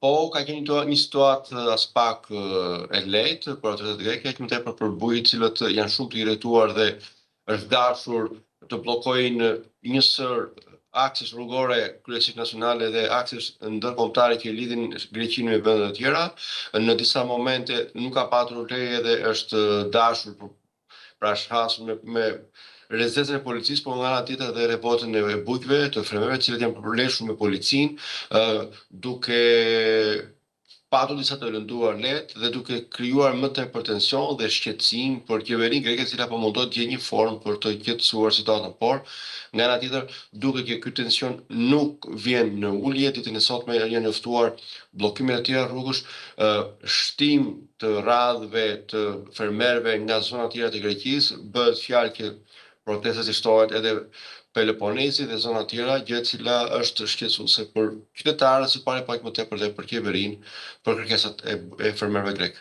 Po, ka qenë një situatë as pak e lehtë për autoritetet greke, aq më tepër për bujë cilët janë shumë të irrituar dhe është dashur të bllokojnë njësër akses rrugore kryesisht nacionale dhe akses ndërkombëtare që lidhin Greqinë me vende të tjera. Në disa momente nuk ka patur leje dhe është dashur pra shasur me rezervën e policisë, por nga ana tjetër dhe revoltën e bujkëve të fremerëve, të cilët janë përleshur me policinë, duke patur disa të lënduar lehtë dhe duke krijuar më tepër tension dhe shqetësim për qeverinë greke, e cila po mundohet të gjejë një formë për të qetësuar situatën, por nga ana tjetër duke që ky tension nuk vjen në ulje, ditën e sotme janë njoftuar bllokime të tjera rrugësh, shtim të radhëve të fermerëve nga zona të tjera të Greqisë, bëhet fjalë që protesta shtohet edhe Peloponezi dhe zona të tjera, gjë e cila është shqetësuese për qytetarët së pari, po aq më tepër dhe për qeverinë, për kërkesat e fermerëve grek.